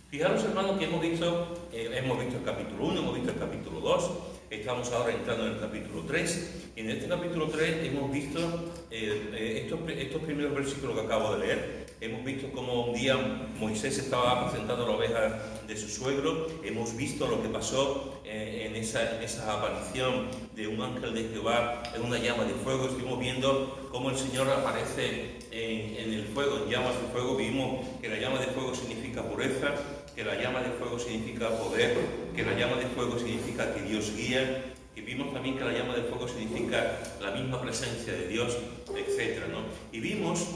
Fijaros, hermanos, que hemos visto el capítulo 1, hemos visto el capítulo 2, estamos ahora entrando en el capítulo 3, y en este capítulo 3 hemos visto estos primeros versículos que acabo de leer. Hemos visto cómo un día Moisés estaba apacentando la oveja de su suegro. Hemos visto lo que pasó en esa aparición de un ángel de Jehová en una llama de fuego. Estuvimos viendo cómo el Señor aparece en el fuego, en llamas de fuego. Vimos que la llama de fuego significa pureza, que la llama de fuego significa poder, que la llama de fuego significa que Dios guía, y vimos también que la llama de fuego significa la misma presencia de Dios, etc., ¿no? Y vimos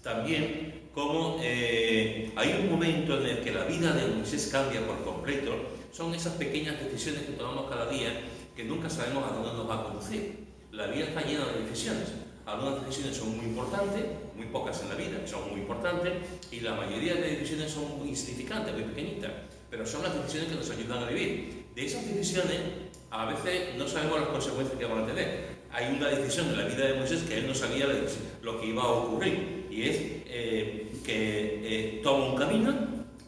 también cómo hay un momento en el que la vida de Moisés cambia por completo. Son esas pequeñas decisiones que tomamos cada día que nunca sabemos a dónde nos va a conducir. La vida está llena de decisiones. Algunas decisiones son muy importantes, muy pocas en la vida, son muy importantes, y la mayoría de decisiones son muy insignificantes, muy pequeñitas, pero son las decisiones que nos ayudan a vivir. De esas decisiones, a veces no sabemos las consecuencias que van a tener. Hay una decisión en la vida de Moisés que él no sabía lo que iba a ocurrir, y es que toma un camino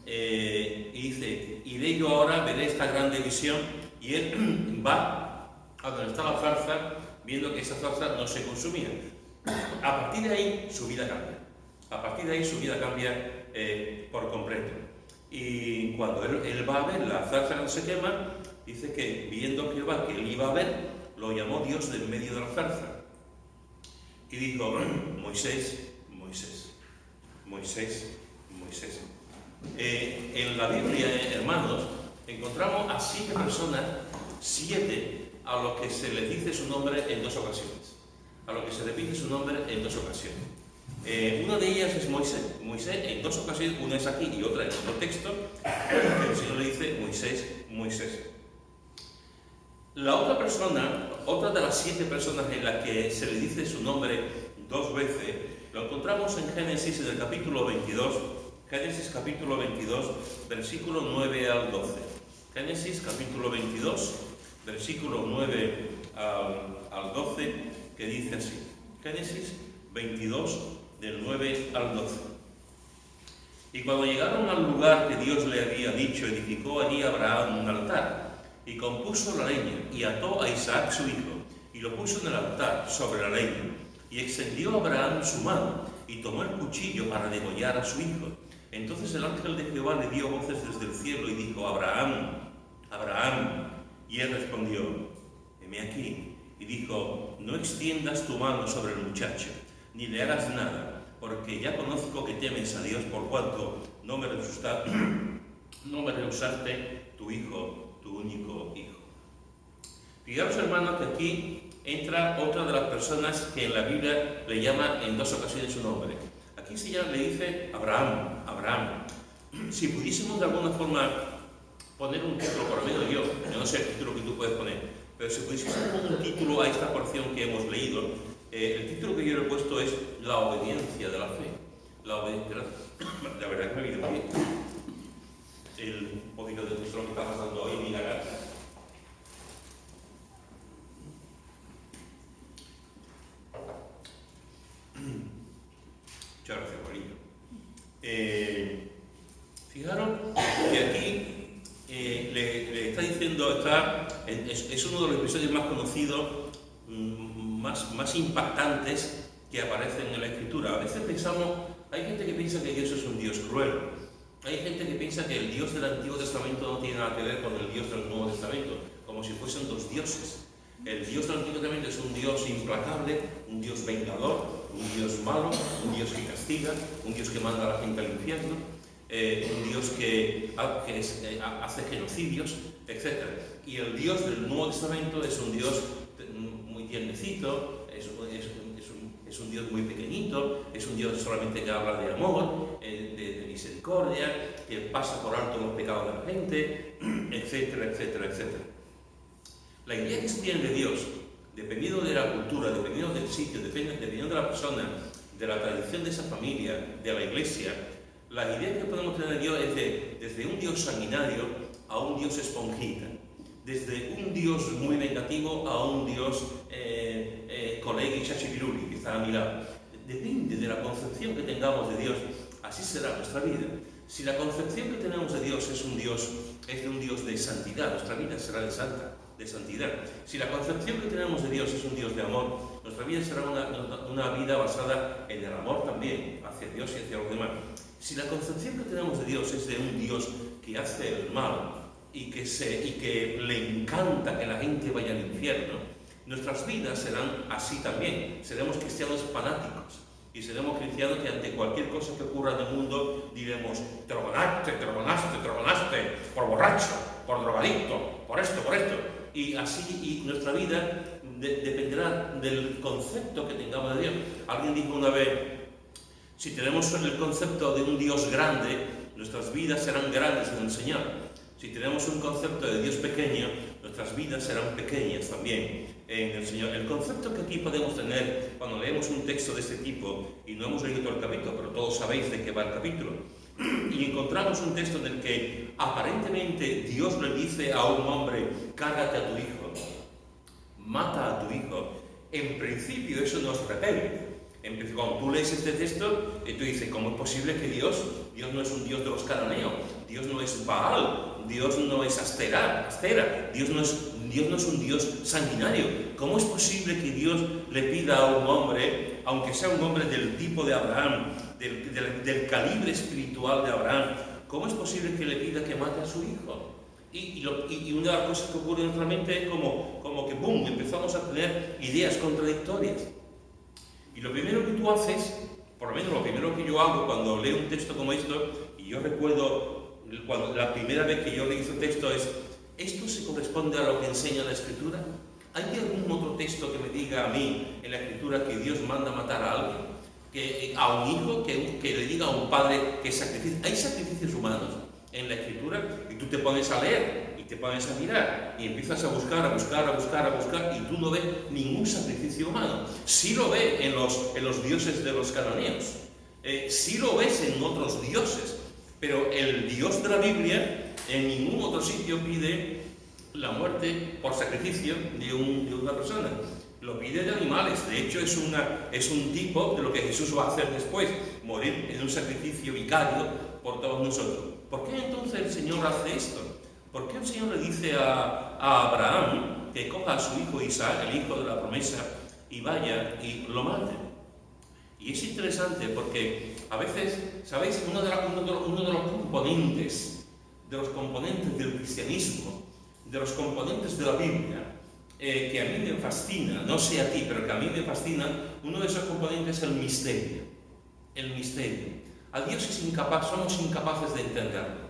y dice: iré yo ahora, veré esta grande visión, y él va a donde está la zarza, viendo que esa zarza no se consumía. A partir de ahí su vida cambia. A partir de ahí su vida cambia por completo. Y cuando él va a ver la zarza que no se quema, dice que viendo Jehová que él iba a ver, lo llamó Dios del medio de la zarza. Y dijo: Moisés, Moisés, Moisés, Moisés. En la Biblia, hermanos, encontramos a 7 personas, 7 a los que se les dice su nombre en 2 ocasiones. A los que se repite su nombre en 2 ocasiones. Una de ellas es Moisés. Moisés en 2 ocasiones, una es aquí y otra en otro texto, que el Señor le dice: Moisés, Moisés. La otra persona, otra de las 7 personas en las que se le dice su nombre 2 veces, lo encontramos en Génesis, en el capítulo 22, Génesis capítulo 22, versículo 9 al 12. Génesis capítulo 22, versículo 9 al 12, que dice así. Génesis 22, del 9 al 12. Y cuando llegaron al lugar que Dios le había dicho, edificó allí Abraham un altar, y compuso la leña, y ató a Isaac su hijo, y lo puso en el altar sobre la leña. Y extendió Abraham su mano, y tomó el cuchillo para degollar a su hijo. Entonces el ángel de Jehová le dio voces desde el cielo y dijo: Abraham, Abraham. Y él respondió: heme aquí. Y dijo: no extiendas tu mano sobre el muchacho, ni le hagas nada, porque ya conozco que temes a Dios, por cuanto no me rehusaste tu hijo, tu único hijo. Fijaros, hermanos, que aquí entra otra de las personas que en la Biblia le llama en 2 ocasiones su nombre. Aquí le dice Abraham, Abraham. Si pudiésemos de alguna forma poner un título, por lo menos yo no sé el título que tú puedes poner, pero si pudiésemos poner un título a esta porción que hemos leído, el título que yo le he puesto es La obediencia de la fe. La obediencia de la fe. La verdad que me ha venido bien el poquito de texto que está pasando hoy en mi casa. Muchas gracias, Juanillo. Fijaros que aquí le está diciendo, es uno de los episodios más conocidos, más impactantes que aparecen en la Escritura. A veces hay gente que piensa que Dios es un Dios cruel. Hay gente que piensa que el Dios del Antiguo Testamento no tiene nada que ver con el Dios del Nuevo Testamento, como si fuesen 2 dioses. El Dios del Antiguo Testamento es un Dios implacable, un Dios vengador, un Dios malo, un Dios que castiga, un Dios que manda a la gente al infierno, un Dios que hace genocidios, etc. Y el Dios del Nuevo Testamento es un Dios muy tiernecito, es un Dios muy pequeñito, es un Dios solamente que habla de amor, de misericordia, que pasa por alto los pecados de la gente, etcétera, etcétera, etcétera. La idea que se tiene de Dios, dependiendo de la cultura, dependiendo del sitio, dependiendo de la persona, de la tradición de esa familia, de la iglesia, la idea que podemos tener de Dios es desde un Dios sanguinario a un Dios esponjita, desde un Dios muy vengativo a un Dios colegui chachipiruli, que está a mi lado. Depende de la concepción que tengamos de Dios, así será nuestra vida. Si la concepción que tenemos de Dios es de un Dios de santidad, nuestra vida será de santidad. Si la concepción que tenemos de Dios es un Dios de amor, nuestra vida será una vida basada en el amor también, hacia Dios y hacia los demás. Si la concepción que tenemos de Dios es de un Dios que hace el mal y que le encanta que la gente vaya al infierno, nuestras vidas serán así también. Seremos cristianos fanáticos y seremos cristianos que ante cualquier cosa que ocurra en el mundo diremos: te lo ganaste, por borracho, por drogadicto, por esto. Y así, y nuestra vida dependerá del concepto que tengamos de Dios. Alguien dijo una vez: si tenemos el concepto de un Dios grande, nuestras vidas serán grandes en el Señor. Si tenemos un concepto de Dios pequeño, nuestras vidas serán pequeñas también en el Señor. El concepto que aquí podemos tener cuando leemos un texto de este tipo, y no hemos leído todo el capítulo, pero todos sabéis de qué va el capítulo, y encontramos un texto en el que aparentemente Dios le dice a un hombre: cárgate a tu hijo, mata a tu hijo. En principio eso nos repele. Cuando tú lees este texto, tú dices: ¿cómo es posible que Dios no es un Dios de los cananeos? Dios no es Baal, Dios no es Astera, Dios no es un Dios sanguinario. ¿Cómo es posible que Dios le pida a un hombre, aunque sea un hombre del tipo de Abraham, del calibre espiritual de Abraham, cómo es posible que le pida que mate a su hijo? Y una de las cosas que ocurre en nuestra mente es como que ¡boom!, empezamos a tener ideas contradictorias. Y lo primero que tú haces, por lo menos lo primero que yo hago cuando leo un texto como esto, y yo recuerdo cuando la primera vez que yo leí este texto, es: ¿esto se corresponde a lo que enseña la Escritura? ¿Hay algún otro texto que me diga a mí en la Escritura que Dios manda matar a alguien? ¿A un hijo? ¿Que le diga a un padre que sacrificie? ¿Hay sacrificios humanos en la Escritura? Y tú te pones a leer y te pones a mirar y empiezas a buscar, y tú no ves ningún sacrificio humano. Sí lo ves en los dioses de los cananeos, sí lo ves en otros dioses, pero el Dios de la Biblia en ningún otro sitio pide la muerte por sacrificio de una persona. Lo pide de animales. De hecho, es un tipo de lo que Jesús va a hacer después: morir en un sacrificio vicario por todos nosotros. ¿Por qué entonces el Señor hace esto? ¿Por qué el Señor le dice a Abraham que coja a su hijo Isaac, el hijo de la promesa, y vaya y lo mate? Y es interesante porque a veces, ¿sabéis? Uno de los componentes del cristianismo, de los componentes de la Biblia, que a mí me fascina, no sé a ti, pero que a mí me fascina, uno de esos componentes es el misterio. El misterio. A Dios somos incapaces de entenderlo.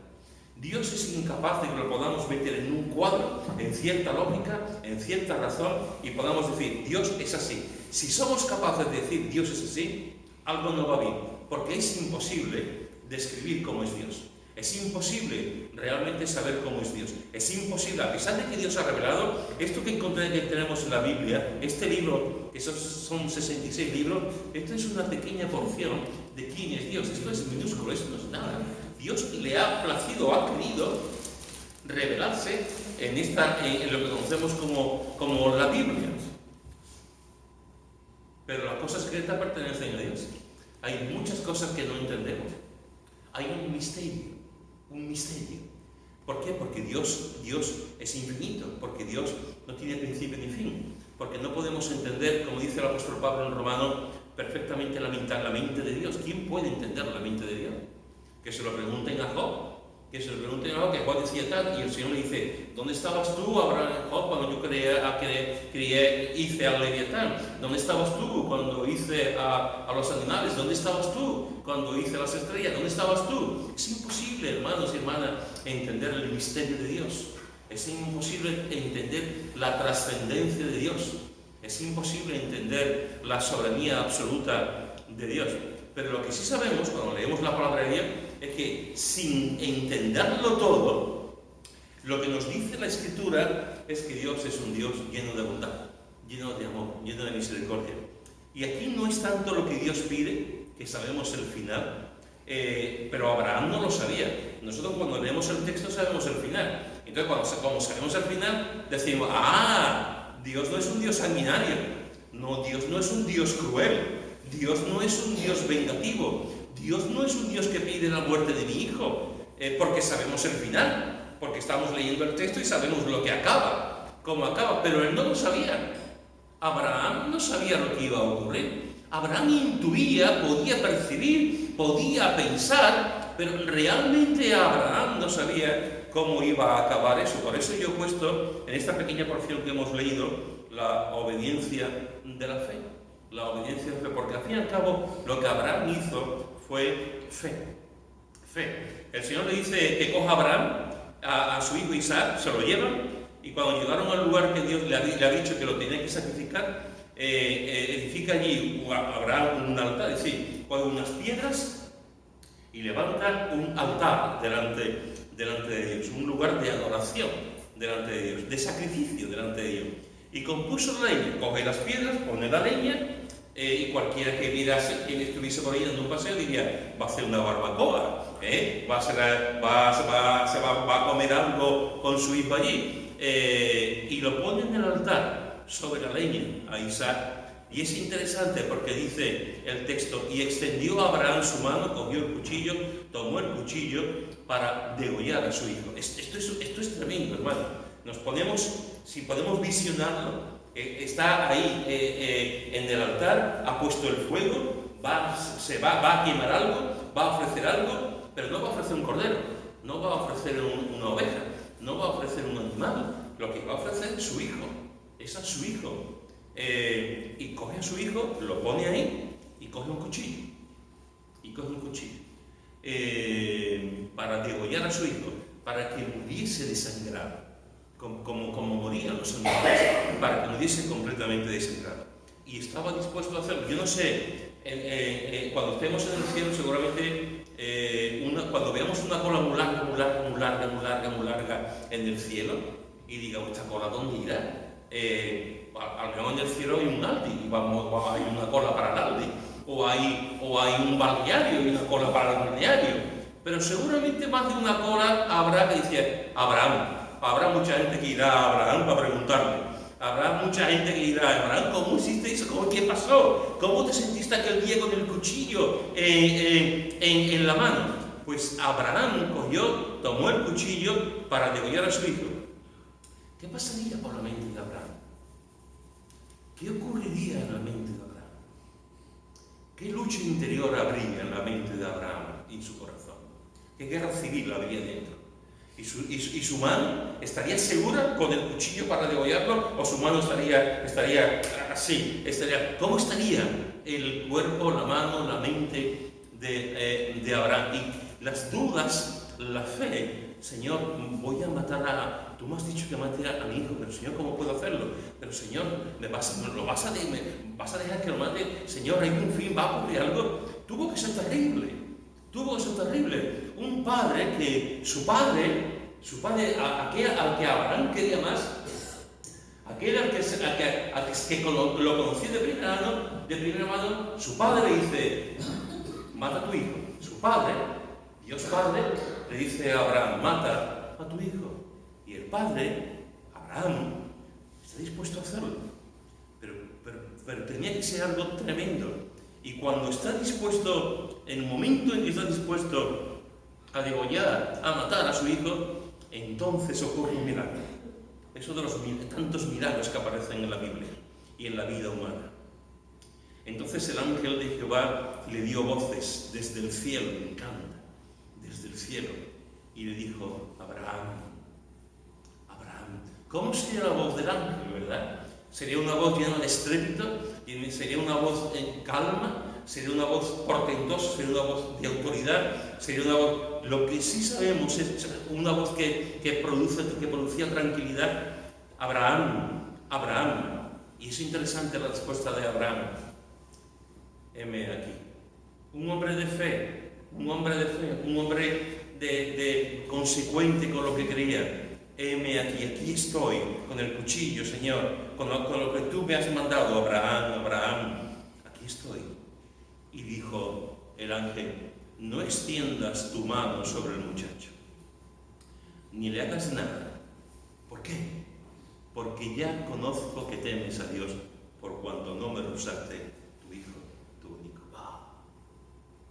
Dios es incapaz de que lo podamos meter en un cuadro, en cierta lógica, en cierta razón, y podamos decir: Dios es así. Si somos capaces de decir Dios es así, algo no va bien, porque es imposible describir cómo es Dios. Es imposible realmente saber cómo es Dios. Es imposible, a pesar de que Dios ha revelado esto que tenemos en la Biblia, este libro, que son 66 libros, esto es una pequeña porción de quién es Dios. Esto es minúsculo, esto no es nada. Dios le ha placido, ha querido revelarse en lo que conocemos como la Biblia. Pero las cosas secretas pertenecen a Dios. Hay muchas cosas que no entendemos. Hay un misterio. ¿Por qué? Porque Dios es infinito, porque Dios no tiene principio ni fin, porque no podemos entender, como dice el apóstol Pablo en Romano, perfectamente la mente de Dios. ¿Quién puede entender la mente de Dios? Que se lo pregunten a Job, que Job decía tal, y el Señor le dice: ¿dónde estabas tú, Abraham, Job, cuando yo hice al Leviatán? ¿Dónde estabas tú cuando hice a los animales? ¿Dónde estabas tú cuando hice las estrellas? ¿Dónde estabas tú? Es imposible, hermanos y hermanas, entender el misterio de Dios. Es imposible entender la trascendencia de Dios. Es imposible entender la soberanía absoluta de Dios. Pero lo que sí sabemos cuando leemos la palabra de Dios es que, sin entenderlo todo, lo que nos dice la Escritura es que Dios es un Dios lleno de bondad, lleno de amor, lleno de misericordia. Y aquí no es tanto lo que Dios pide, que sabemos el final, pero Abraham no lo sabía. Nosotros cuando leemos el texto sabemos el final. Entonces cuando sabemos el final decimos: Dios no es un Dios sanguinario, no, Dios no es un Dios cruel, Dios no es un Dios vengativo, Dios no es un Dios que pide la muerte de mi hijo, porque sabemos el final, porque estamos leyendo el texto y sabemos lo que acaba, cómo acaba, pero él no lo sabía. Abraham no sabía lo que iba a ocurrir. Abraham intuía, podía percibir, podía pensar, pero realmente Abraham no sabía cómo iba a acabar eso. Por eso yo he puesto en esta pequeña porción que hemos leído la obediencia de la fe. La obediencia de la fe, porque al fin y al cabo lo que Abraham hizo fue fe. Fe. El Señor le dice que coja a Abraham, a su hijo Isaac, se lo llevan, y cuando llegaron al lugar que Dios le ha dicho que lo tenía que sacrificar, edifica allí Abraham un altar, es decir, pone unas piedras y levanta un altar delante de Dios, un lugar de adoración delante de Dios, de sacrificio delante de Dios. Y compuso leña, coge las piedras, pone la leña, y cualquiera que viera, quien estuviese por ahí dando un paseo, diría, va a hacer una barbacoa, va a comer algo con su hijo allí. Y lo pone en el altar sobre la leña a Isaac. Y es interesante porque dice el texto, y extendió a Abraham su mano, cogió el cuchillo, tomó el cuchillo para degollar a su hijo. Esto es tremendo, hermano. Si podemos visionarlo, está ahí en el altar, ha puesto el fuego, va a quemar algo, va a ofrecer algo, pero no va a ofrecer un cordero, no va a ofrecer una oveja, no va a ofrecer un animal, lo que va a ofrecer es su hijo, es a su hijo. Y coge a su hijo, lo pone ahí y coge un cuchillo. Para degollar a su hijo, para que muriese desangrado, como morían los animales, para que muriese completamente desangrado. Y estaba dispuesto a hacerlo. Yo no sé, cuando estemos en el cielo, seguramente, cuando veamos una cola muy larga en el cielo, y diga, ¿esta cola dónde irá? A lo mejor en el cielo hay un Aldi y hay una cola para el Aldi, o hay un balneario y una cola para el balneario, pero seguramente más de una cola habrá que dice Abraham. Habrá mucha gente que irá a Abraham para preguntarle, habrá mucha gente que irá a Abraham, ¿cómo hiciste eso? ¿Qué pasó? ¿Cómo te sentiste aquel día con el cuchillo en la mano? Pues Abraham tomó el cuchillo para degollar a su hijo. ¿Qué pasaría por la mente de Abraham? ¿Qué ocurriría en la mente de Abraham? ¿Qué lucha interior habría en la mente de Abraham y en su corazón? ¿Qué guerra civil habría dentro? ¿Y su mano estaría segura con el cuchillo para degollarlo? ¿O su mano estaría así? ¿Cómo estaría el cuerpo, la mano, la mente de Abraham? Y las dudas, la fe, Señor, voy a matar tú me has dicho que mate a mi hijo, pero Señor, ¿cómo puedo hacerlo? Pero Señor, vas a dejar que lo mate. Señor, hay un fin, va a ocurrir algo. Tuvo que ser terrible. Un padre que su padre, aquel al que Abraham quería más, aquel al que lo conocía de primera mano, su padre le dice, mata a tu hijo. Su padre, Dios Padre, le dice a Abraham, mata a tu hijo. Y el padre, Abraham, está dispuesto a hacerlo. Pero tenía que ser algo tremendo. Y cuando está dispuesto, en el momento en que está dispuesto a degollar, a matar a su hijo, entonces ocurre un milagro. Eso de los tantos milagros que aparecen en la Biblia y en la vida humana. Entonces el ángel de Jehová le dio voces desde el cielo, me encanta, desde el cielo, y le dijo, Abraham. ¿Cómo sería la voz del ángel, verdad? ¿Sería una voz llena de estrépito? ¿Sería una voz en calma? ¿Sería una voz portentosa? ¿Sería una voz de autoridad? ¿Sería una voz...? Lo que sí sabemos es una voz que producía tranquilidad. Abraham. Y es interesante la respuesta de Abraham. Heme aquí. Un hombre de fe, un hombre de consecuente con lo que creía. Heme aquí estoy, con el cuchillo, Señor, con lo que tú me has mandado, Abraham, aquí estoy. Y dijo el ángel, no extiendas tu mano sobre el muchacho, ni le hagas nada. ¿Por qué? Porque ya conozco que temes a Dios, por cuanto no me rehusaste tu hijo, tu único.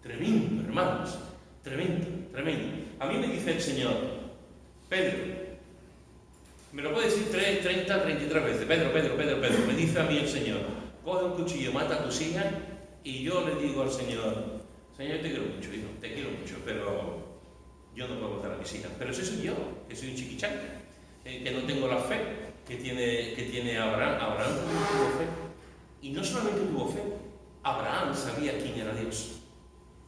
Tremendo, hermanos, tremendo, tremendo. A mí me dice el Señor, Pedro, me lo puede decir 30, 33 veces, Pedro, me dice a mí el Señor, coge un cuchillo, mata a tus hijas, y yo le digo al Señor, Señor, te quiero mucho, hijo, te quiero mucho, pero yo no puedo matar a mis hijas. Pero ese soy yo, que soy un chiquichán, que no tengo la fe que tiene Abraham. Abraham también tuvo fe. Y no solamente tuvo fe, Abraham sabía quién era Dios.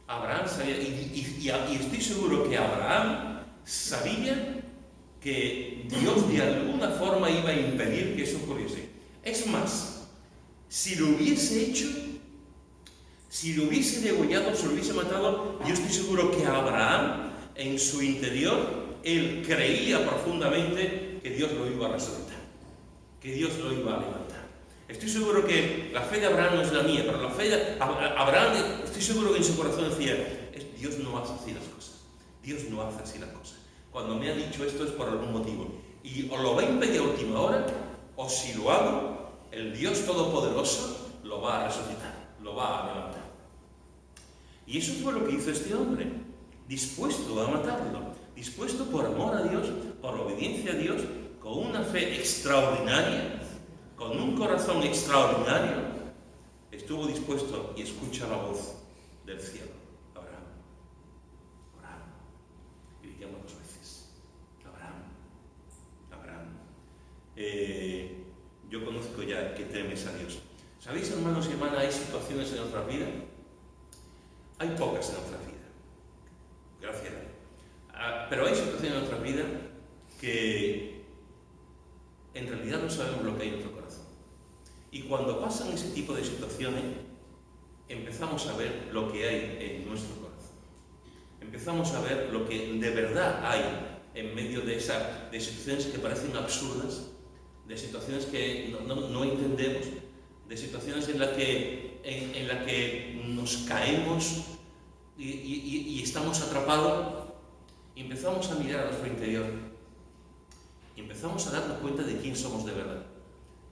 Abraham sabía, y estoy seguro que Abraham sabía que Dios de alguna forma iba a impedir que eso ocurriese. Es más, si lo hubiese hecho, si lo hubiese degollado, si lo hubiese matado, yo estoy seguro que Abraham, en su interior, él creía profundamente que Dios lo iba a resucitar, que Dios lo iba a levantar. Estoy seguro que la fe de Abraham no es la mía, pero la fe de Abraham, estoy seguro que en su corazón decía, Dios no hace así las cosas, Dios no hace así las cosas. Cuando me ha dicho esto es por algún motivo. Y o lo va a impedir a última hora, o si lo hago, el Dios Todopoderoso lo va a resucitar, lo va a levantar. Y eso fue lo que hizo este hombre, dispuesto a matarlo, dispuesto por amor a Dios, por obediencia a Dios, con una fe extraordinaria, con un corazón extraordinario, estuvo dispuesto y escucha la voz del cielo. Abraham. Y le llama 2 veces. Abraham. Yo conozco ya que temes a Dios. ¿Sabéis, hermanos y hermanas, hay situaciones en nuestra vida? Hay pocas en nuestra vida. Gracias. Pero hay situaciones en nuestra vida que en realidad no sabemos lo que hay en nuestro corazón. Y cuando pasan ese tipo de situaciones, empezamos a ver lo que hay en nuestro corazón. Empezamos a ver lo que de verdad hay en medio de situaciones que parecen absurdas, de situaciones que no entendemos, de situaciones en las que nos caemos y estamos atrapados, y empezamos a mirar a nuestro interior. Y empezamos a darnos cuenta de quién somos de verdad.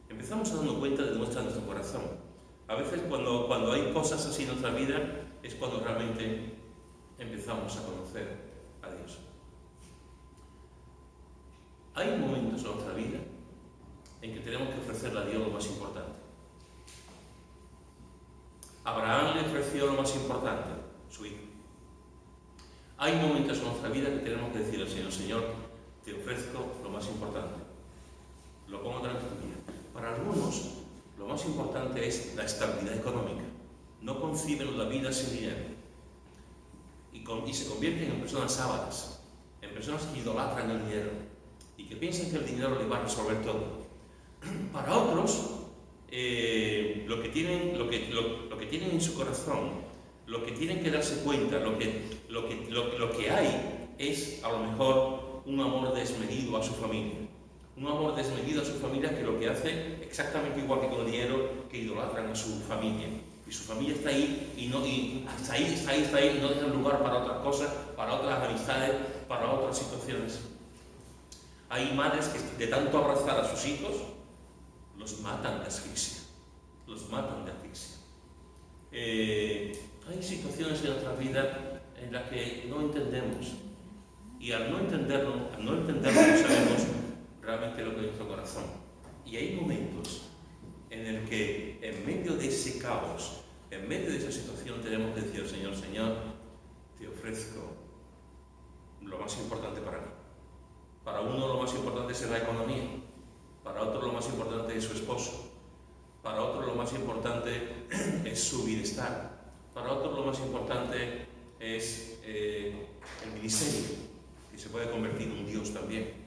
Empezamos a darnos cuenta de nuestro corazón. A veces cuando hay cosas así en nuestra vida es cuando realmente empezamos a conocer a Dios. Hay momentos en nuestra vida en que tenemos que ofrecerle a Dios lo más importante. Abraham le ofreció lo más importante, su hijo. Hay momentos en nuestra vida que tenemos que decir al Señor, Señor, te ofrezco lo más importante. Lo pongo delante tuya. Para algunos, lo más importante es la estabilidad económica. No conciben la vida sin dinero. Y se convierten en personas ávaras, en personas que idolatran el dinero y que piensan que el dinero les va a resolver todo. Para otros, lo que tienen en su corazón, lo que tienen que darse cuenta, lo que hay es a lo mejor un amor desmedido a su familia. Un amor desmedido a su familia que lo que hace exactamente igual que con el dinero, que idolatran a su familia. Y su familia está ahí y hasta ahí, no dejan lugar para otras cosas, para otras amistades, para otras situaciones. Hay madres que de tanto abrazar a sus hijos, los matan de asfixia. Hay situaciones en nuestra vida en las que no entendemos. Y al no entenderlo, no sabemos realmente lo que es nuestro corazón. Y hay momentos en el que, en medio de ese caos, en medio de esa situación, tenemos que decir al Señor, Señor, te ofrezco lo más importante para mí. Para uno lo más importante es la economía, para otro lo más importante es su esposo, para otro lo más importante es su bienestar, para otro lo más importante es el ministerio, que se puede convertir en un Dios también.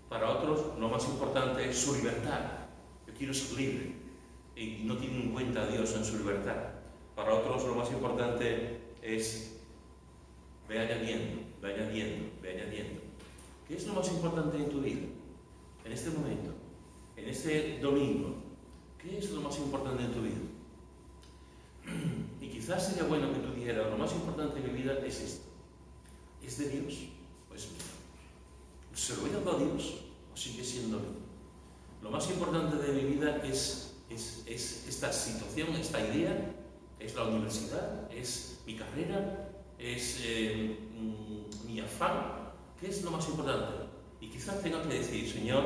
Para otros lo más importante es su libertad. Yo quiero ser libre y no tienen en cuenta a Dios en su libertad. Para otros lo más importante es ve añadiendo. ¿Qué es lo más importante en tu vida? En este momento, en este domingo, ¿qué es lo más importante en tu vida? Y quizás sería bueno que tú dijeras, lo más importante en mi vida es esto. ¿Es de Dios? Pues ¿se lo he dado a Dios o sigue siendo mío? Lo más importante de mi vida es esta situación, esta idea, ¿Es la universidad? ¿Es mi carrera? ¿Es mi afán? ¿Qué es lo más importante? Y quizás tenga que decir, Señor,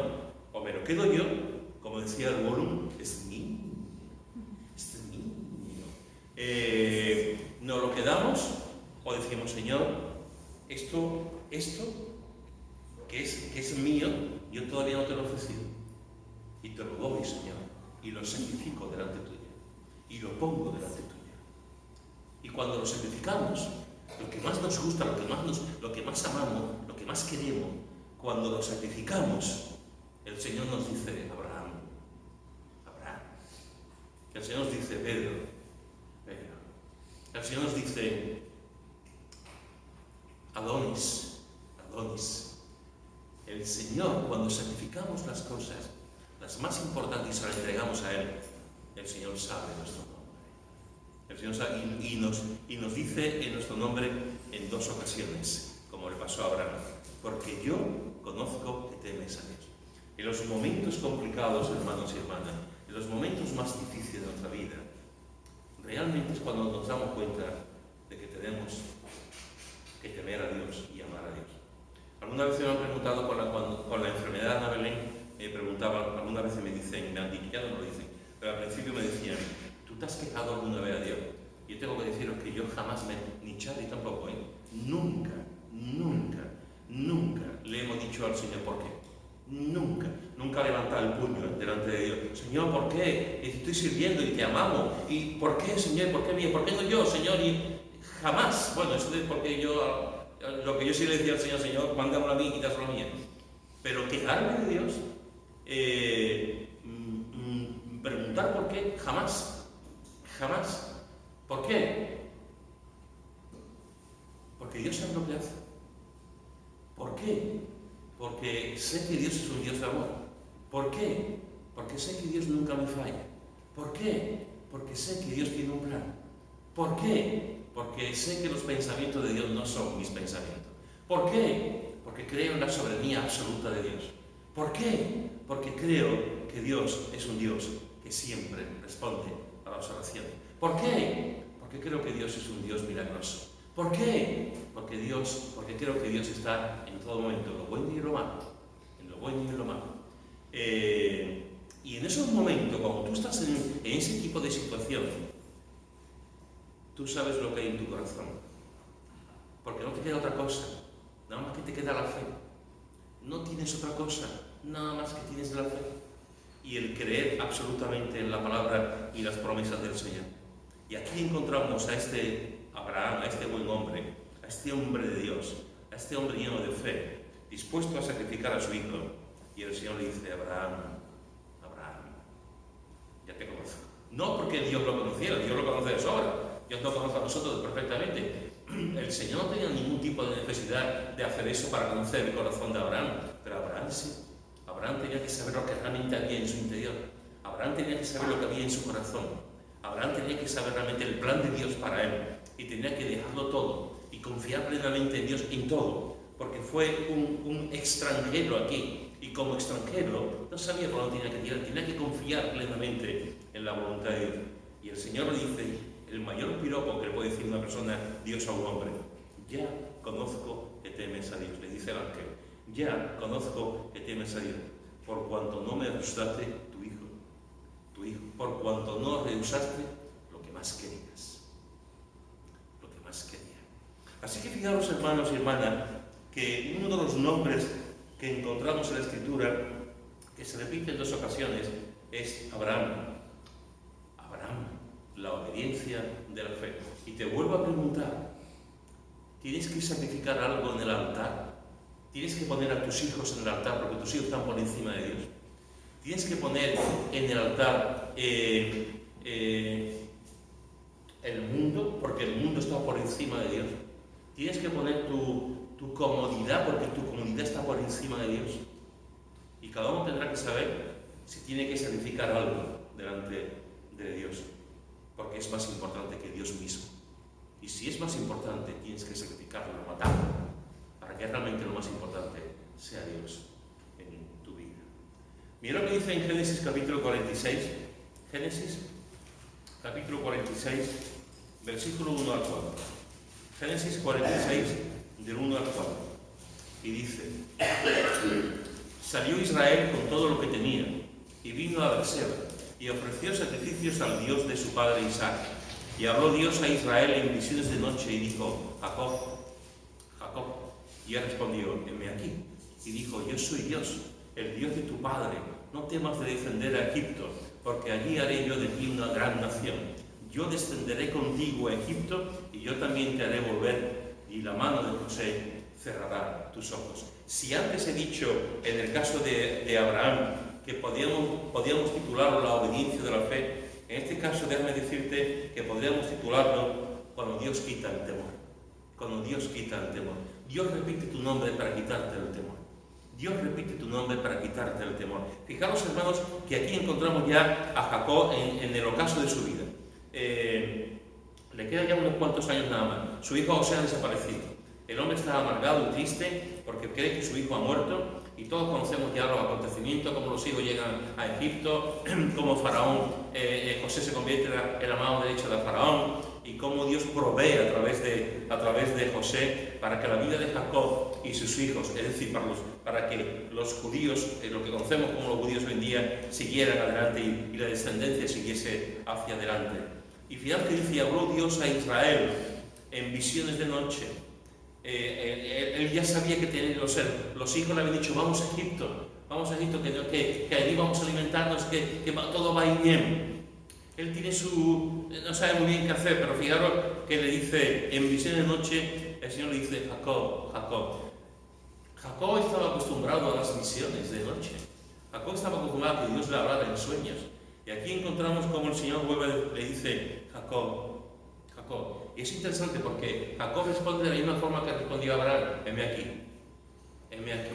o me lo quedo yo, como decía el Gollum, es mío. ¿Nos lo quedamos o decimos, Señor, esto que es mío, yo todavía no te lo he ofrecido? Y te lo doy, Señor, y lo sacrifico delante tuya, y lo pongo delante tuya. Y cuando lo sacrificamos, lo que más nos gusta, lo que más amamos, lo que más queremos, cuando lo sacrificamos, el Señor nos dice, Abraham. El Señor nos dice, Pedro. El Señor nos dice, Adonis. El Señor, cuando sacrificamos las cosas, las más importantes, y se las entregamos a Él, el Señor sabe nuestro nombre. El Señor sabe, y nos dice en nuestro nombre en 2 ocasiones, como le pasó a Abraham, porque yo conozco que temes a Dios. En los momentos complicados, hermanos y hermanas, en los momentos más difíciles de nuestra vida, realmente es cuando nos damos cuenta de que tenemos que temer a Dios y amar a Dios. Alguna vez me han preguntado con la enfermedad de Ana Belén, me preguntaban, alguna vez me dicen, me han dicho, ya no me lo dicen, pero al principio me decían, ¿tú te has quejado alguna vez a Dios? Y yo tengo que deciros que yo jamás ni Charlie tampoco, nunca le hemos dicho al Señor por qué. Nunca levantado el puño delante de Dios. Señor, ¿por qué? Estoy sirviendo y te amamos. ¿Y por qué, Señor? ¿Por qué mí? ¿Por qué no yo, Señor? Y jamás. Bueno, eso es porque yo, lo que yo sí le decía al Señor, Señor, mándamelo a mí y quítaselo a mí. Pero quejarme de Dios, preguntar por qué, jamás. ¿Por qué? Porque Dios sabe lo que hace. ¿Por qué? Porque sé que Dios es un Dios de amor. ¿Por qué? Porque sé que Dios nunca me falla. ¿Por qué? Porque sé que Dios tiene un plan. ¿Por qué? Porque sé que los pensamientos de Dios no son mis pensamientos. ¿Por qué? Porque creo en la soberanía absoluta de Dios. ¿Por qué? Porque creo que Dios es un Dios que siempre responde a las oraciones. ¿Por qué? Porque creo que Dios es un Dios milagroso. ¿Por qué? Porque creo que Dios está en todo momento, en lo bueno y en lo malo. Y en esos momentos, cuando tú estás en ese tipo de situación, tú sabes lo que hay en tu corazón. Porque no te queda otra cosa, nada más que te queda la fe. No tienes otra cosa, nada más que tienes la fe. Y el creer absolutamente en la palabra y las promesas del Señor. Y aquí encontramos a este Abraham, a este buen hombre, a este hombre de Dios, a este hombre lleno de fe, dispuesto a sacrificar a su hijo. Y el Señor le dice, Abraham, ya te conozco. No porque Dios lo conociera, Dios lo conoce de sobra, Dios nos conoce a nosotros perfectamente. El Señor no tenía ningún tipo de necesidad de hacer eso para conocer el corazón de Abraham, pero Abraham sí. Abraham tenía que saber lo que realmente había en su interior. Abraham tenía que saber lo que había en su corazón. Abraham tenía que saber realmente el plan de Dios para él y tenía que dejarlo todo y confiar plenamente en Dios en todo, porque fue un extranjero aquí y como extranjero no sabía por dónde tenía que tirar, tenía que confiar plenamente en la voluntad de Dios. Y el Señor le dice el mayor piropo que le puede decir una persona, Dios a un hombre: ya conozco que temes a Dios, le dice el ángel, ya conozco que temes a Dios, por cuanto no me rehusaste tu hijo, por cuanto no rehusaste lo que más querías, Así que fijaros, hermanos y hermanas, que uno de los nombres que encontramos en la Escritura, que se repite en 2 ocasiones, es Abraham. Abraham, la obediencia de la fe. Y te vuelvo a preguntar, ¿tienes que sacrificar algo en el altar? ¿Tienes que poner a tus hijos en el altar porque tus hijos están por encima de Dios? ¿Tienes que poner en el altar el mundo porque el mundo está por encima de Dios? ¿Tienes que poner tu comodidad porque tu comodidad está por encima de Dios? Y cada uno tendrá que saber si tiene que sacrificar algo delante de Dios, porque es más importante que Dios mismo. Y si es más importante, tienes que sacrificarlo, matarlo, para que realmente lo más importante sea Dios en tu vida. Mira lo que dice en Génesis capítulo 46. Génesis capítulo 46. versículo 1 al 4. Génesis 46, del 1 al 4. Y dice: Salió Israel con todo lo que tenía, y vino a Berseba, y ofreció sacrificios al Dios de su padre Isaac. Y habló Dios a Israel en visiones de noche, y dijo: Jacob, Jacob. Y él respondió: heme aquí. Y dijo: yo soy Dios, el Dios de tu padre. No temas de descender a Egipto, porque allí haré yo de ti una gran nación. Yo descenderé contigo a Egipto, y yo también te haré volver, y la mano de José cerrará tus ojos. Si antes he dicho, en el caso de Abraham, que podíamos titularlo la obediencia de la fe, en este caso déjame decirte que podríamos titularlo cuando Dios quita el temor. Cuando Dios quita el temor. Dios repite tu nombre para quitarte el temor. Dios repite tu nombre para quitarte el temor. Fijaros, hermanos, que aquí encontramos ya a Jacob en el ocaso de su vida. Le quedan ya unos cuantos años nada más. Su hijo José ha desaparecido. El hombre está amargado y triste porque cree que su hijo ha muerto, y todos conocemos ya los acontecimientos, cómo los hijos llegan a Egipto, cómo Faraón, José se convierte en la mano derecha de Faraón, y cómo Dios provee a través de José para que la vida de Jacob y sus hijos, es decir, para que los judíos, lo que conocemos como los judíos hoy en día, siguieran adelante y la descendencia siguiese hacia adelante. Y fíjate que dice: habló Dios a Israel en visiones de noche. Él ya sabía que los hijos le habían dicho: vamos a Egipto, que allí vamos a alimentarnos, que todo va a ir bien. Él no sabe muy bien qué hacer, pero fijaros que le dice en visiones de noche, el Señor le dice: Jacob, Jacob. Jacob estaba acostumbrado a las visiones de noche. Jacob estaba acostumbrado a que Dios le hablara en sueños. Y aquí encontramos como el Señor le dice: Jacob, Jacob. Y es interesante porque Jacob responde de la misma forma que respondió Abraham: heme aquí, heme aquí.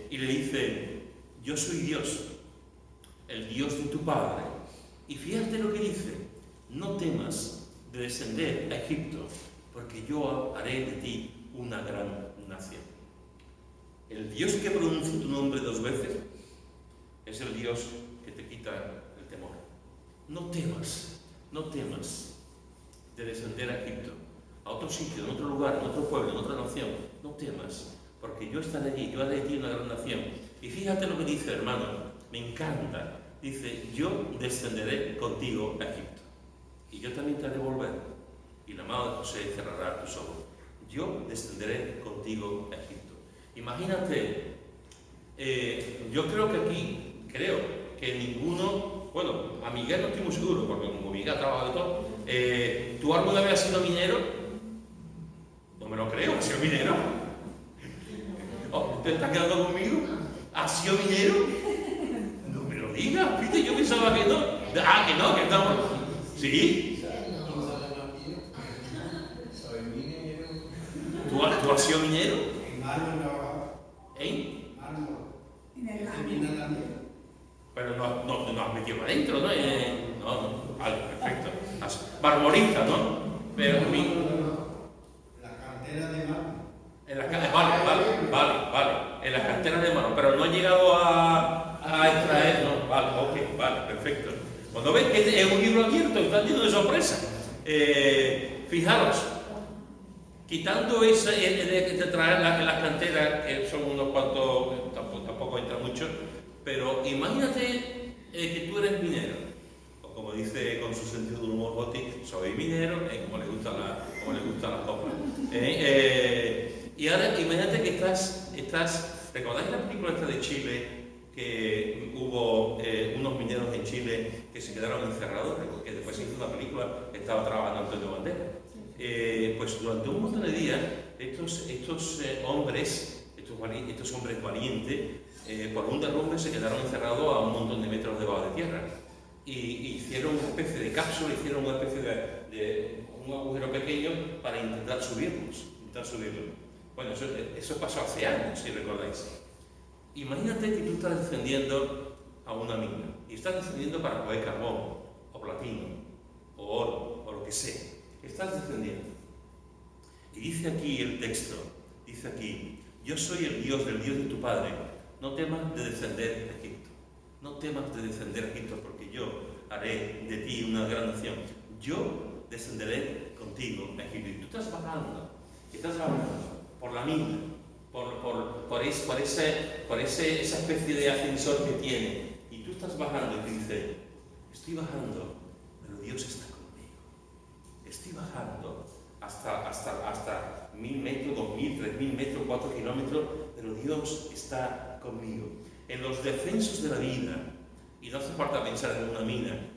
Y le dice: yo soy Dios, el Dios de tu padre. Y fíjate lo que dice: no temas de descender a Egipto, porque yo haré de ti una gran nación. El Dios que pronuncia tu nombre 2 veces es el Dios que te quita el temor. No temas, no temas de descender a Egipto, a otro sitio, en otro lugar, en otro pueblo, en otra nación. No temas, porque yo estaré allí, yo haré de ti una gran nación. Y fíjate lo que dice, hermano, me encanta. Dice: yo descenderé contigo a Egipto, y yo también te haré volver, y la mano de José cerrará tus ojos. Yo descenderé contigo a Egipto. Imagínate, yo creo que ninguno, bueno, a Miguel no estoy muy seguro, porque como Miguel trabaja de todo. ¿Tú alguna vez has sido minero? No me lo creo, ¿has sido minero? Oh, ¿te estás quedando conmigo? ¿Has sido minero? No me lo digas, fíjate, yo pensaba que no. Ah, que no, que estamos. ¿Sí? Soy minero. ¿Tú has sido minero? En mármol trabajo. ¿En? Mármol. En el ¿En mina también? Pero no has metido para adentro, ¿no? No, vale, perfecto. Marmorista, ¿no? Pero No. La cantera de mármol. en las vale. En las canteras de mármol, pero no ha llegado a extraer, no, vale, perfecto. Cuando ves que es un libro abierto, está lleno de sorpresas. Fijaros, quitando esa de traer las canteras, que son unos cuantos, tampoco entra mucho, pero imagínate que tú eres minero, o como dice con su sentido de humor Botti: soy minero, como le gustan las coplas. Y ahora imagínate que ¿recordáis la película esta de Chile? Que hubo unos mineros en Chile que se quedaron encerrados, que después se hizo una película que estaba trabajando Antonio Banderas. Pues durante un montón de días, estos hombres valientes, por un derrumbe se quedaron encerrados a un montón de metros debajo de tierra. Y hicieron una especie de cápsula, hicieron una especie de un agujero pequeño para intentar subirlos. Bueno, eso pasó hace años, si recordáis. Imagínate que tú estás descendiendo a una mina, y estás descendiendo para coger carbón, o platino, o oro, o lo que sea. Estás descendiendo. Y dice aquí el texto, dice aquí: yo soy el Dios del Dios de tu padre. No temas de descender a Egipto. No temas de descender a Egipto, porque yo haré de ti una gran nación. Yo descenderé contigo a Egipto. Y tú estás bajando por la mina, esa especie de ascensor que tiene. Y tú estás bajando y te dice, estoy bajando, pero Dios está conmigo. Estoy bajando hasta 1000 metros, 2000, 3000 metros, 4 kilómetros, pero Dios está conmigo. En los descensos de la vida, y no hace falta pensar en una mina,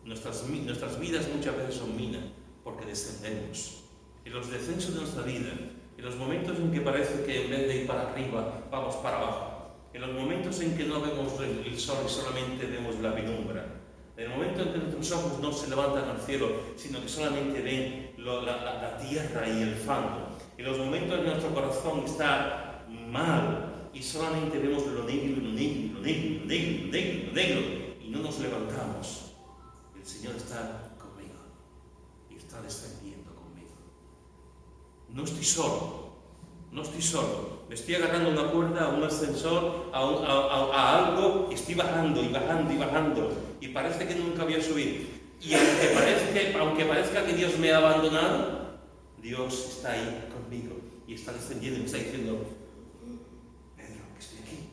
nuestras vidas muchas veces son minas, porque descendemos. En los descensos de nuestra vida, en los momentos en que parece que en vez de ir para arriba, vamos para abajo, en los momentos en que no vemos el sol y solamente vemos la penumbra, en el momento en que nuestros ojos no se levantan al cielo, sino que solamente ven la tierra y el fango, en los momentos en que nuestro corazón está mal y solamente vemos lo negro, y no nos levantamos, el Señor está conmigo y está descendiendo conmigo. No estoy solo, me estoy agarrando a una cuerda, a un ascensor, a algo, y estoy bajando y bajando, y parece que nunca voy a subir. Y aunque parezca que Dios me ha abandonado, Dios está ahí conmigo y está descendiendo y me está diciendo, Pedro, que estoy aquí.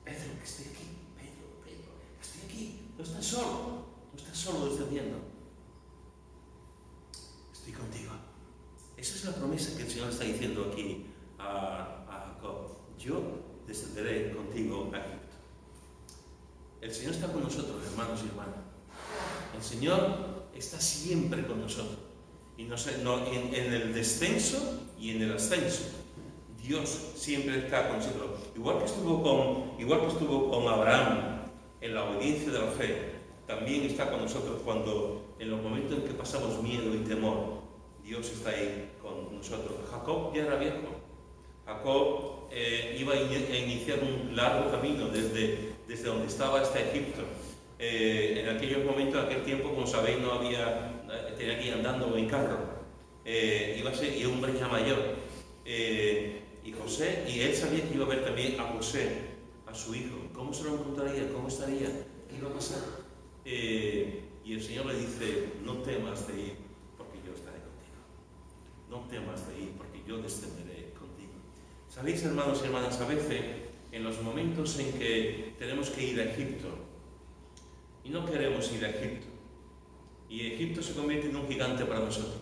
Pedro, que estoy aquí. Pedro, que estoy aquí. No estás solo descendiendo. Estoy contigo. Esa es la promesa que el Señor está diciendo aquí a Jacob. Yo descenderé contigo a Egipto. El Señor está con nosotros, hermanos y hermanas. El Señor está siempre con nosotros. Y en el descenso y en el ascenso, Dios siempre está con nosotros. Igual que estuvo con Abraham en la obediencia de la fe, también está con nosotros cuando en los momentos en que pasamos miedo y temor, Dios está ahí con nosotros. Jacob ya era viejo. Jacob iba a iniciar un largo camino desde donde estaba hasta Egipto. En aquellos momentos, en aquel tiempo, como sabéis, tenía que ir andando en carro. Iba a ser un hombre ya mayor. Y él sabía que iba a ver también a José, a su hijo. ¿Cómo se lo encontraría? ¿Cómo estaría? ¿Qué iba a pasar? Y el Señor le dice, no temas de ir, porque yo estaré contigo. No temas de ir, porque yo descenderé contigo. ¿Sabéis, hermanos y hermanas? A veces, en los momentos en que tenemos que ir a Egipto, y no queremos ir a Egipto, y Egipto se convierte en un gigante para nosotros,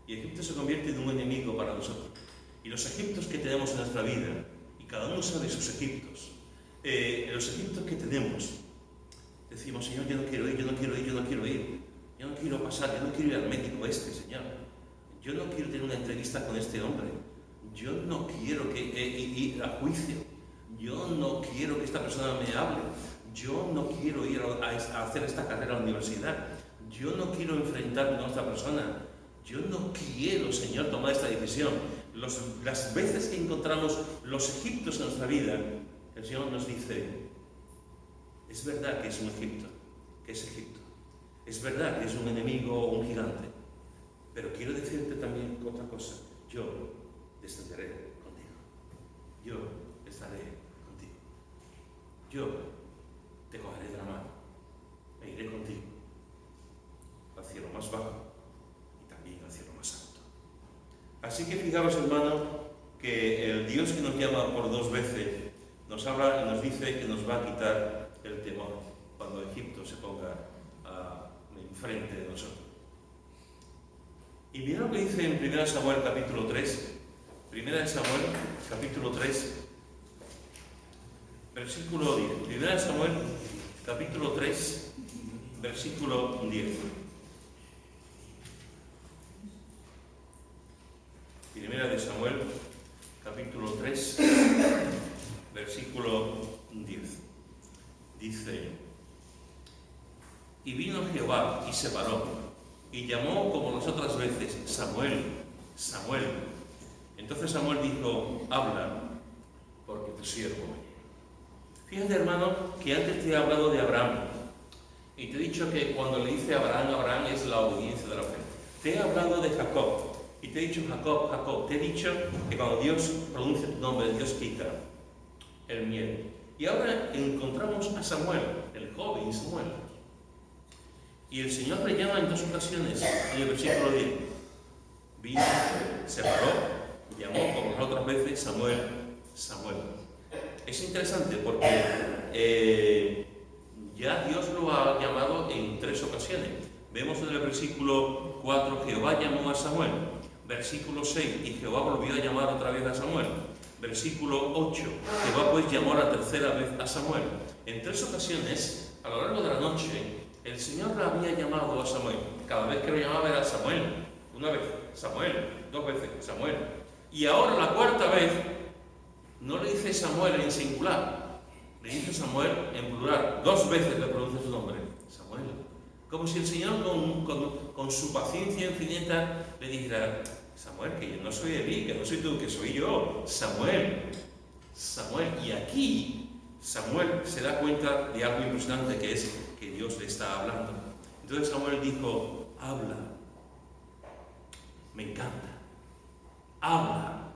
y Egipto se convierte en un enemigo para nosotros, y los egiptos que tenemos en nuestra vida, y cada uno sabe sus egiptos, los egiptos que tenemos, decimos, Señor, yo no quiero pasar, yo no quiero ir al médico Señor, yo no quiero tener una entrevista con este hombre, yo no quiero ir a juicio, yo no quiero que esta persona me hable, yo no quiero ir a hacer esta carrera a la universidad, yo no quiero enfrentarme a otra persona, yo no quiero, Señor, tomar esta decisión. Las veces que encontramos los egiptos en nuestra vida, el Señor nos dice, es verdad que es un Egipto, que es Egipto, es verdad que es un enemigo o un gigante, pero quiero decirte también otra cosa, yo descenderé contigo, yo estaré contigo, yo te cogeré de la mano e iré contigo al cielo más bajo y también al cielo más alto. Así que fijaros, hermano, que el Dios que nos llama por 2 veces nos habla y nos dice que nos va a quitar el temor cuando Egipto se ponga enfrente de nosotros. Y mira lo que dice en 1 Samuel capítulo 3, 1 Samuel capítulo 3, versículo 10. 1 Samuel capítulo 3, versículo 10. 1 Samuel capítulo 3, versículo 10. Dice, y vino Jehová y se paró, y llamó como las otras veces, Samuel, Samuel. Entonces Samuel dijo, habla, porque tu siervo oye. Fíjate, hermano, que antes te he hablado de Abraham, y te he dicho que cuando le dice Abraham, Abraham es la obediencia de la fe. Te he hablado de Jacob, y te he dicho Jacob, Jacob. Te he dicho que cuando Dios pronuncia tu nombre, Dios quita el miedo. Y ahora encontramos a Samuel, el joven Samuel. Y el Señor le llama en 2 ocasiones, en el versículo 10. Vino, se paró, llamó como las otras veces, Samuel, Samuel. Es interesante porque ya Dios lo ha llamado en 3 ocasiones. Vemos en el versículo 4, Jehová llamó a Samuel. Versículo 6, y Jehová volvió a llamar otra vez a Samuel. Versículo 8, Jehová pues llamó a la 3ª vez a Samuel. En 3 ocasiones, a lo largo de la noche, el Señor le había llamado a Samuel. Cada vez que lo llamaba era Samuel. Una vez, Samuel. 2 veces, Samuel. Y ahora la 4ª vez, no le dice Samuel en singular, le dice Samuel en plural. 2 veces le pronuncia su nombre, Samuel. Como si el Señor con su paciencia infinita le dijera, Samuel, que yo no soy Elí, que no soy tú, que soy yo, Samuel, Samuel. Y aquí Samuel se da cuenta de algo impresionante, que es que Dios le está hablando. Entonces Samuel dijo, habla, me encanta, habla,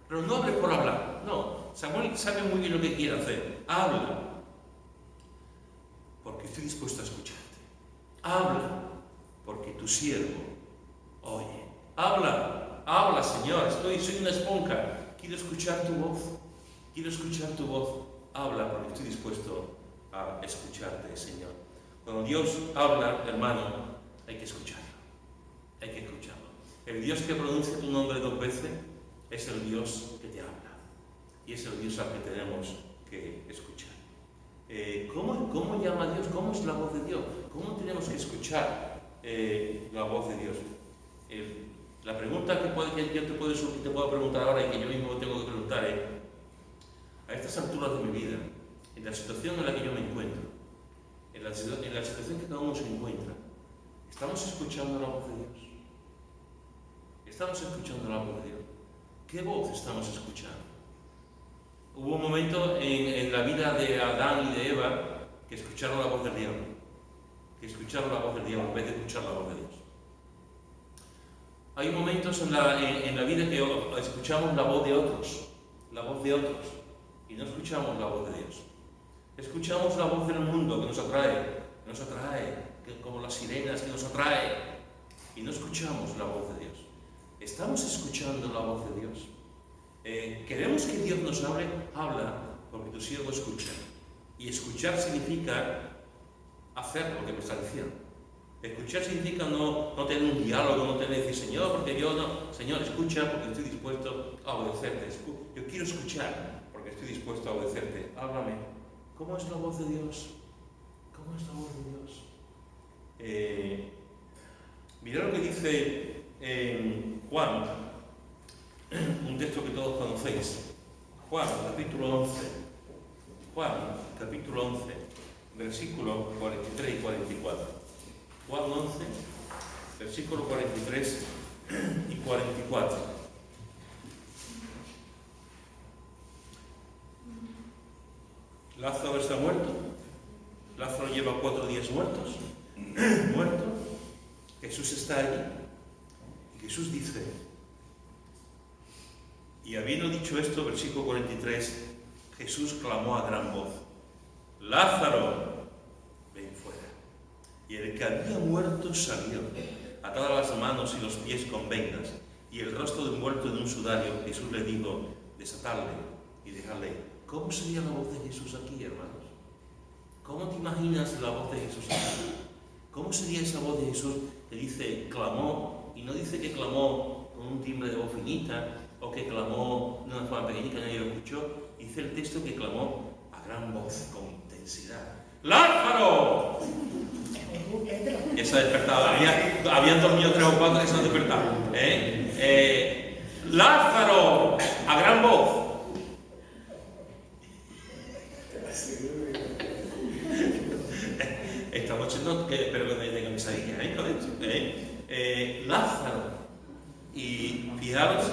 pero no hables por hablar, no, Samuel sabe muy bien lo que quiere hacer, habla, porque estoy dispuesto a escucharte, habla, porque tu siervo oye, habla Señor, soy una esponja, quiero escuchar tu voz, habla, porque estoy dispuesto a escucharte, Señor. Cuando Dios habla, hermano, hay que escucharlo. El Dios que pronuncia tu nombre 2 veces es el Dios que te habla. Y es el Dios al que tenemos que escuchar. ¿Cómo llama Dios? ¿Cómo es la voz de Dios? ¿Cómo tenemos que escuchar la voz de Dios? La pregunta que yo te puedo preguntar ahora y que yo mismo tengo que preguntar es, a estas alturas de mi vida, en la situación en la que yo me encuentro, en la situación que cada uno se encuentra, ¿estamos escuchando la voz de Dios? ¿Estamos escuchando la voz de Dios? ¿Qué voz estamos escuchando? Hubo un momento en la vida de Adán y de Eva que escucharon la voz del diablo, en vez de escuchar la voz de Dios. Hay momentos en la vida que escuchamos la voz de otros, y no escuchamos la voz de Dios. Escuchamos la voz del mundo que nos atrae, como las sirenas que nos atrae, y no escuchamos la voz de Dios. ¿Estamos escuchando la voz de Dios? ¿Queremos que Dios nos hable? Habla, porque tu siervo escucha. Y escuchar significa hacer lo que me está diciendo. Escuchar significa no tener un diálogo, no tener decir, Señor, porque yo no. Señor, escucha porque estoy dispuesto a obedecerte. Yo quiero escuchar porque estoy dispuesto a obedecerte. Háblame. ¿Cómo es la voz de Dios? Mirad lo que dice Juan, un texto que todos conocéis. Juan, capítulo 11. Versículos 43 y 44. Juan 11, versículos 43 y 44. Lázaro está muerto. Lázaro lleva 4 días muerto. Jesús está allí. Y Jesús dice, y habiendo dicho esto, versículo 43, Jesús clamó a gran voz, Lázaro, ven fuera. Y el que había muerto salió, atadas las manos y los pies con vendas, y el rostro envuelto en un sudario. Jesús le dijo, desatadle y dejadle. ¿Cómo sería la voz de Jesús aquí, hermanos? ¿Cómo te imaginas la voz de Jesús aquí? ¿Cómo sería esa voz de Jesús que dice, clamó, y no dice que clamó con un timbre de voz finita, o que clamó de una forma pequeñita que nadie lo escuchó? Dice el texto que clamó a gran voz, con intensidad. ¡Lázaro! Ya se ha despertado. Habían dormido 3 o 4 que se han despertado. ¡Lázaro! A gran voz. Esta noche no, espero que no tengan pesadilla, con esto. Lázaro. Y fijaros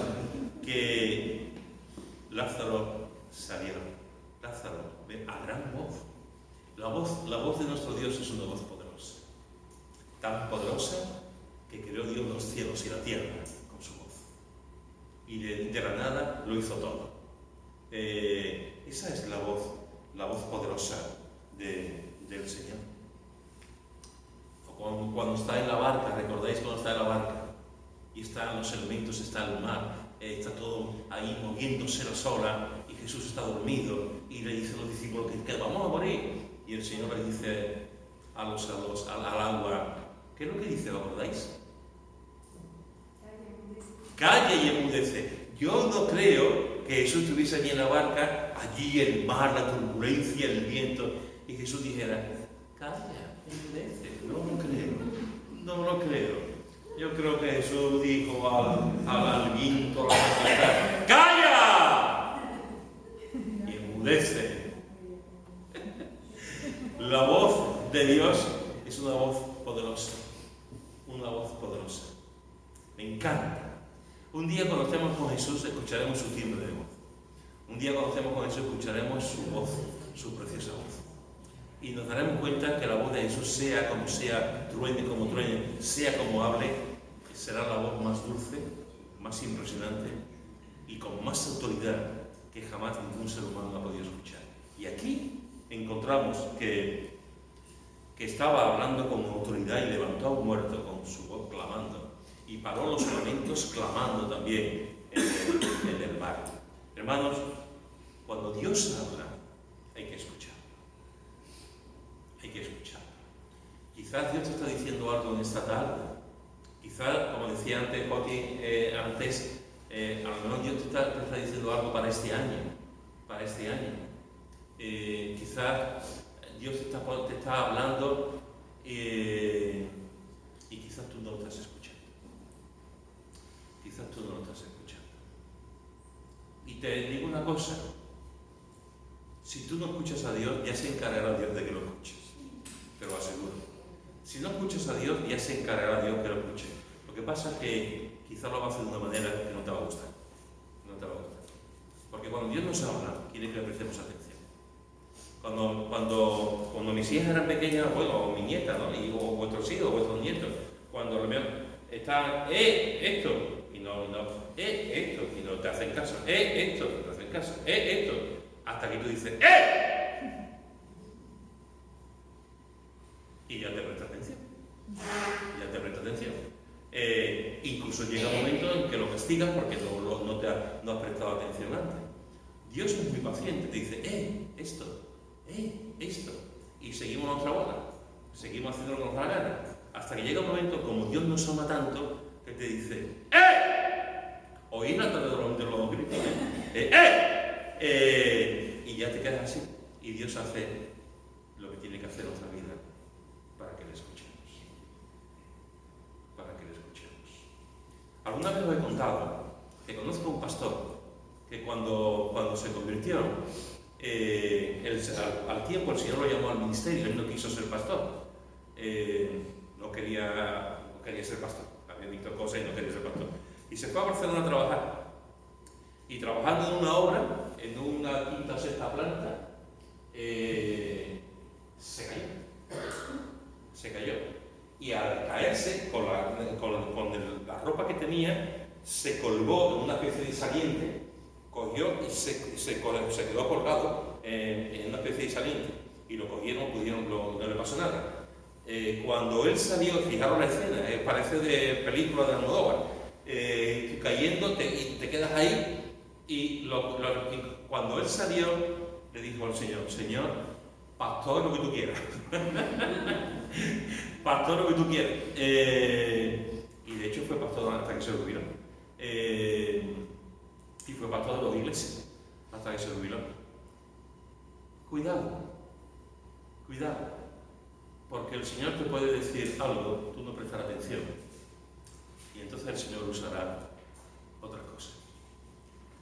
que Lázaro salió. Lázaro, a gran voz. La voz de nuestro Dios es una voz poderosa. Tan poderosa que creó Dios los cielos y la tierra con su voz. Y de la nada lo hizo todo. Esa es la voz poderosa del Señor. cuando está en la barca, ¿recordáis cuando está en la barca? Y están los elementos, está el mar, está todo ahí moviéndose la ola, y Jesús está dormido, y le dicen los discípulos que vamos a morir. Y el Señor le dice al agua, ¿qué es lo que dice? ¿Lo acordáis? Calla y enmudece. Yo no creo que Jesús estuviese allí en la barca, allí el mar, la turbulencia, el viento, y Jesús dijera, calla, enmudece. No lo creo, no lo creo. Yo creo que Jesús dijo al viento, a la tempestad, ¡calla! Y enmudece. La voz de Dios es una voz poderosa, una voz poderosa. Me encanta. Un día cuando estemos con Jesús escucharemos su timbre de voz. Un día cuando estemos con Jesús escucharemos su voz, su preciosa voz. Y nos daremos cuenta que la voz de Jesús, sea como sea, truene como truene, sea como hable, será la voz más dulce, más impresionante y con más autoridad que jamás ningún ser humano ha podido escuchar. Y aquí encontramos que estaba hablando con autoridad y levantó a un muerto con su voz clamando, y paró los elementos clamando también en el mar. Hermanos, cuando Dios habla, hay que escuchar. Hay que escuchar. Quizás Dios te está diciendo algo en esta tarde. Quizás, como decía antes Joti, a lo mejor Dios te está diciendo algo para este año. Para este año. Quizás Dios te está hablando y quizás tú no lo estás escuchando. Quizás tú no lo estás escuchando. Y te digo una cosa. Si tú no escuchas a Dios, ya se encargará Dios de que lo escuches. Te lo aseguro. Si no escuchas a Dios, ya se encargará Dios que lo escuches. Lo que pasa es que quizás lo va a hacer de una manera que no te va a gustar. No te va a gustar. Porque cuando Dios nos habla, quiere que le prestemos atención. Cuando mis hijas eran pequeñas, bueno, o mi nieta, ¿no? O vuestros hijos, vuestros nietos, cuando están, esto, y no, esto, y no te hacen caso, esto, y no te hacen caso, esto, hasta que tú dices, y ya te presta atención. Ya te presta atención. Incluso llega un momento en que lo castigas porque no has prestado atención antes. Dios es muy paciente, te dice, esto, y seguimos nuestra bola, seguimos haciendo lo que nos da la gana, hasta que llega un momento, como Dios nos ama tanto, que te dice, oír la tarde de los gritos, y ya te quedas así, y Dios hace lo que tiene que hacer en nuestra vida para que le escuchemos. Para que le escuchemos. Alguna vez os he contado que conozco a un pastor que cuando se convirtió, al tiempo el Señor lo llamó al ministerio. Él no quiso ser pastor, no quería ser pastor, había visto cosas y no quería ser pastor, y se fue a Barcelona a trabajar, y trabajando en una obra, en una quinta o sexta planta, se cayó, y al caerse con la ropa que tenía, se colgó en una especie de saliente, cogió y se quedó colgado en una especie de saliente, y lo cogieron, no le pasó nada. Cuando él salió, fijaros la escena, parece de película de Almodóvar, cayendo, te quedas ahí, y cuando él salió, le dijo al Señor, Señor, pastor, lo que tú quieras. Pastor, lo que tú quieras. Y de hecho fue pastor hasta que se jubiló. Y fue pastor de 2 iglesias hasta que se jubiló. Cuidado, porque el Señor te puede decir algo, tú no prestas atención, y entonces el Señor usará otra cosa,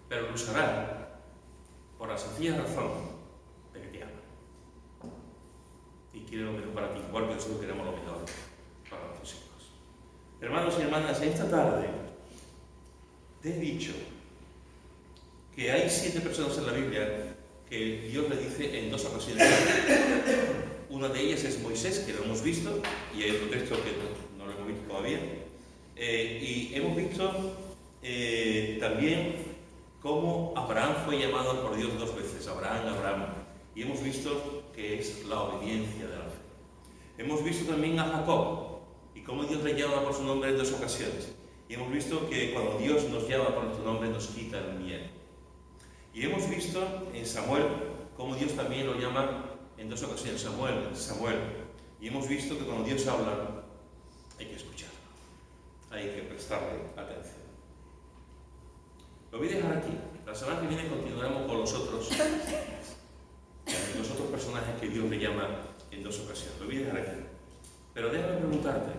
pero lo usará por la sencilla razón de que te ama y quiere lo mejor para ti, igual que nosotros queremos lo mejor para nuestros hijos. Hermanos y hermanas, esta tarde te he dicho que hay 7 personas en la Biblia que Dios le dice en 2 ocasiones. Una de ellas es Moisés, que lo hemos visto, y hay otro texto que no lo hemos visto todavía. Y hemos visto también cómo Abraham fue llamado por Dios 2 veces, Abraham, y hemos visto que es la obediencia de la fe. Hemos visto también a Jacob, y cómo Dios le llama por su nombre en 2 ocasiones. Y hemos visto que cuando Dios nos llama por nuestro nombre nos quita el miedo. Y hemos visto en Samuel cómo Dios también lo llama en 2 ocasiones, Samuel, Samuel. Y hemos visto que cuando Dios habla hay que escucharlo, hay que prestarle atención. Lo voy a dejar aquí. La semana que viene continuaremos con los otros personajes que Dios le llama en 2 ocasiones. Lo voy a dejar aquí. Pero déjame preguntarte,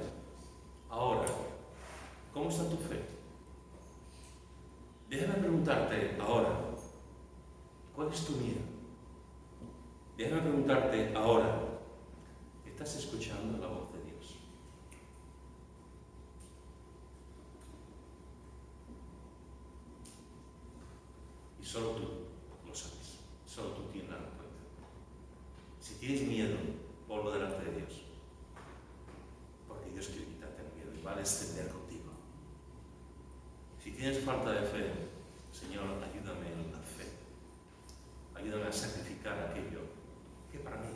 ahora, ¿cómo está tu fe? Déjame preguntarte ahora, ¿cuál es tu miedo? Déjame preguntarte ahora, ¿estás escuchando la voz de Dios? Y solo tú lo sabes, solo tú tienes la respuesta. Si tienes miedo, ponlo delante de Dios, porque Dios quiere quitarte el miedo y va a descender contigo. Si tienes falta de fe, Señor, ayúdame en la fe. Ayúdame a sacrificar aquello que para mí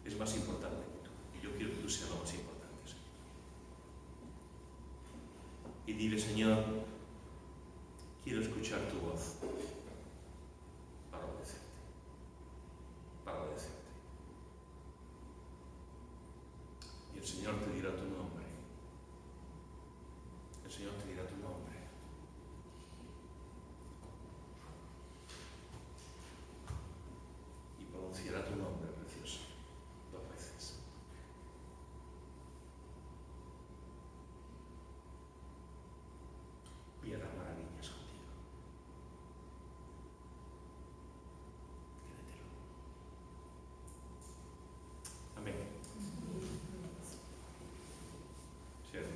es más importante que tú. Y yo quiero que tú seas lo más importante, Señor. Y dile, Señor, quiero escuchar tu voz para obedecerte. Para obedecerte. Y el Señor te dirá tu nombre. El Señor te dirá tu nombre. Y pronunciará tu nombre precioso 2 veces. Y hará maravillas contigo. Créetelo. Amén. Cierto.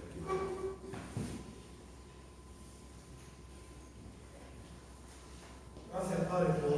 Gracias, Padre, por